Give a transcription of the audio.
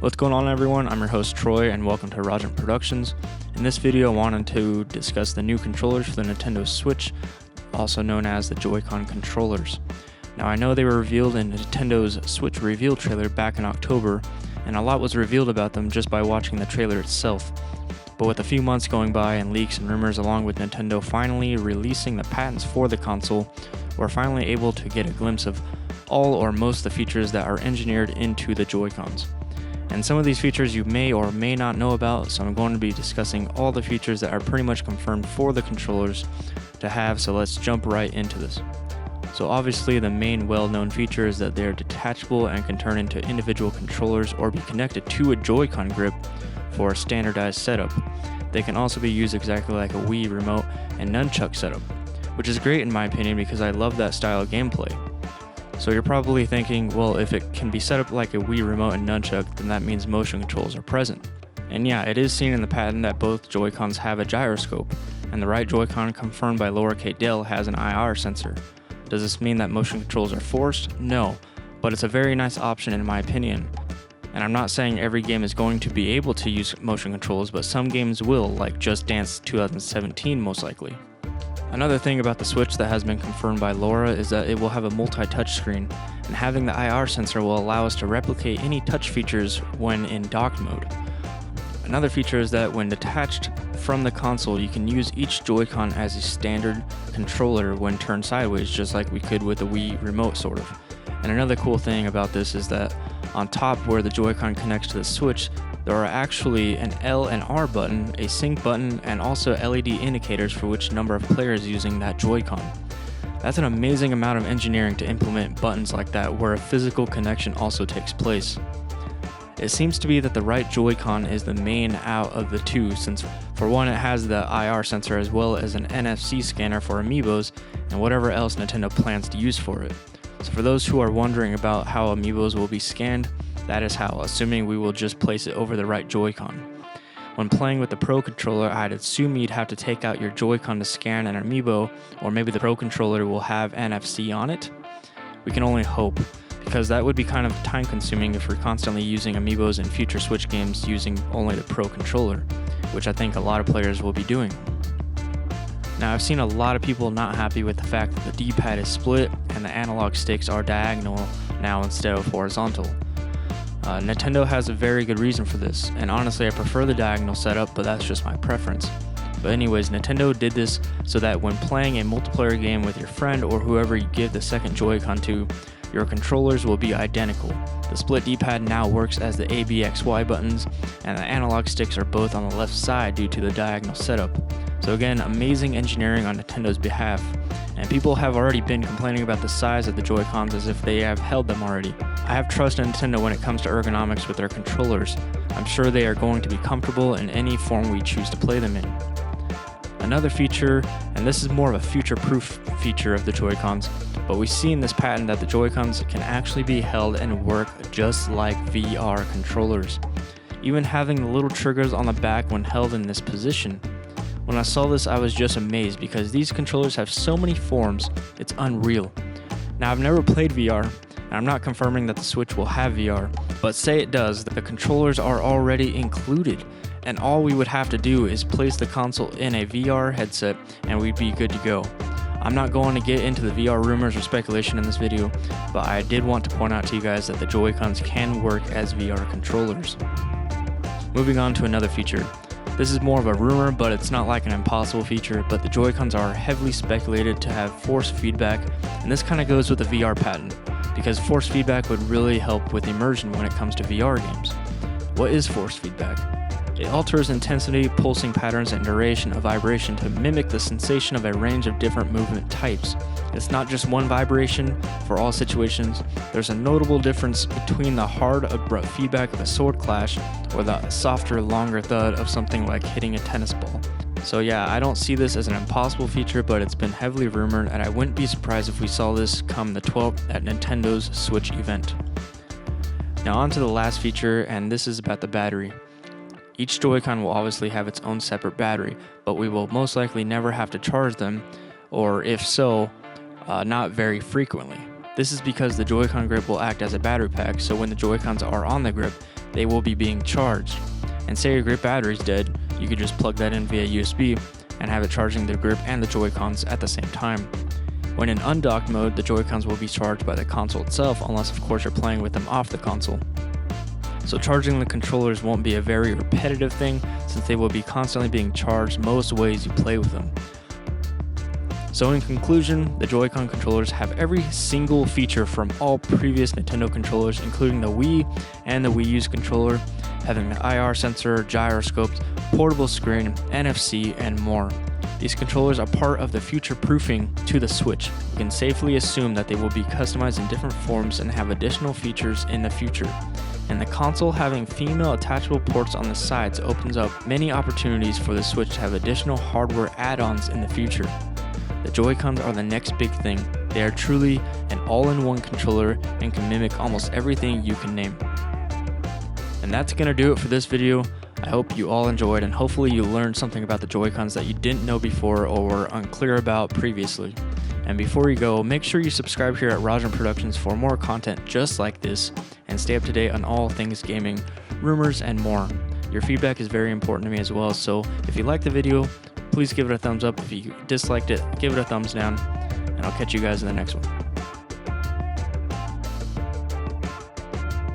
What's going on, everyone? I'm your host Troy and welcome to Rogent Productions. In this video I wanted to discuss the new controllers for the Nintendo Switch, also known as the Joycon controllers. Now I know they were revealed in Nintendo's Switch reveal trailer back in October, and a lot was revealed about them just by watching the trailer itself. But with a few months going by and leaks and rumors along with Nintendo finally releasing the patents for the console, we're finally able to get a glimpse of all or most of the features that are engineered into the Joy-Cons. And some of these features you may or may not know about, so I'm going to be discussing all the features that are pretty much confirmed for the controllers to have, so let's jump right into this. So obviously the main well-known feature is that they're detachable and can turn into individual controllers or be connected to a Joy-Con grip for a standardized setup. They can also be used exactly like a Wii remote and nunchuck setup, which is great in my opinion because I love that style of gameplay. So you're probably thinking, well, if it can be set up like a Wii remote and nunchuck, then that means motion controls are present. And yeah, it is seen in the patent that both Joy-Cons have a gyroscope, and the right Joy-Con confirmed by Laura K. Dell has an IR sensor. Does this mean that motion controls are forced? No, but it's a very nice option in my opinion. And I'm not saying every game is going to be able to use motion controls, but some games will, like Just Dance 2017 most likely. Another thing about the Switch that has been confirmed by Laura is that it will have a multi-touch screen, and having the IR sensor will allow us to replicate any touch features when in docked mode. Another feature is that when detached from the console, you can use each Joy-Con as a standard controller when turned sideways, just like we could with the Wii remote sort of. And another cool thing about this is that on top where the Joy-Con connects to the Switch, there are actually an L and R button, a sync button, and also LED indicators for which number of players using that Joy-Con. That's an amazing amount of engineering to implement buttons like that where a physical connection also takes place. It seems to be that the right Joy-Con is the main out of the two, since for one it has the IR sensor as well as an NFC scanner for amiibos and whatever else Nintendo plans to use for it. So for those who are wondering about how amiibos will be scanned, that is how, assuming we will just place it over the right Joy-Con. When playing with the Pro Controller, I'd assume you'd have to take out your Joy-Con to scan an amiibo, or maybe the Pro Controller will have NFC on it? We can only hope, because that would be kind of time consuming if we're constantly using amiibos in future Switch games using only the Pro Controller, which I think a lot of players will be doing. Now I've seen a lot of people not happy with the fact that the D-pad is split and the analog sticks are diagonal now instead of horizontal. Nintendo has a very good reason for this, and honestly I prefer the diagonal setup, but that's just my preference. But anyways, Nintendo did this so that when playing a multiplayer game with your friend or whoever you give the second Joy-Con to, your controllers will be identical. The split D-pad now works as the A, B, X, Y buttons, and the analog sticks are both on the left side due to the diagonal setup. So again, amazing engineering on Nintendo's behalf. And people have already been complaining about the size of the Joy-Cons as if they have held them already. I have trust in Nintendo when it comes to ergonomics with their controllers. I'm sure they are going to be comfortable in any form we choose to play them in. Another feature, and this is more of a future-proof feature of the Joy-Cons, but we see in this patent that the Joy-Cons can actually be held and work just like VR controllers, even having the little triggers on the back when held in this position. When I saw this, I was just amazed because these controllers have so many forms, it's unreal. Now I've never played VR, and I'm not confirming that the Switch will have VR, but say it does, the controllers are already included, and all we would have to do is place the console in a VR headset and we'd be good to go. I'm not going to get into the VR rumors or speculation in this video, but I did want to point out to you guys that the Joy-Cons can work as VR controllers. Moving on to another feature. This is more of a rumor, but it's not like an impossible feature, but the Joy-Cons are heavily speculated to have force feedback, and this kind of goes with the VR patent, because force feedback would really help with immersion when it comes to VR games. What is force feedback? It alters intensity, pulsing patterns, and duration of vibration to mimic the sensation of a range of different movement types. It's not just one vibration for all situations. There's a notable difference between the hard, abrupt feedback of a sword clash or the softer, longer thud of something like hitting a tennis ball. So yeah, I don't see this as an impossible feature, but it's been heavily rumored, and I wouldn't be surprised if we saw this come the 12th at Nintendo's Switch event. Now on to the last feature, and this is about the battery. Each Joy-Con will obviously have its own separate battery, but we will most likely never have to charge them, or if so, not very frequently. This is because the Joy-Con grip will act as a battery pack, so when the Joy-Cons are on the grip, they will be being charged. And say your grip battery is dead, you could just plug that in via USB and have it charging the grip and the Joy-Cons at the same time. When in undocked mode, the Joy-Cons will be charged by the console itself, unless of course you're playing with them off the console. So charging the controllers won't be a very repetitive thing, since they will be constantly being charged most ways you play with them. So in conclusion, the Joy-Con controllers have every single feature from all previous Nintendo controllers, including the Wii and the Wii U's controller, having an IR sensor, gyroscopes, portable screen, NFC, and more. These controllers are part of the future proofing to the Switch. We can safely assume that they will be customized in different forms and have additional features in the future. And the console having female attachable ports on the sides opens up many opportunities for the Switch to have additional hardware add-ons in the future. The Joy-Cons are the next big thing. They are truly an all-in-one controller and can mimic almost everything you can name. And that's going to do it for this video. I hope you all enjoyed, and hopefully you learned something about the Joy-Cons that you didn't know before or were unclear about previously. And before you go, make sure you subscribe here at Roger Productions for more content just like this, and stay up to date on all things gaming, rumors, and more. Your feedback is very important to me as well, so if you liked the video, please give it a thumbs up. If you disliked it, give it a thumbs down, and I'll catch you guys in the next one.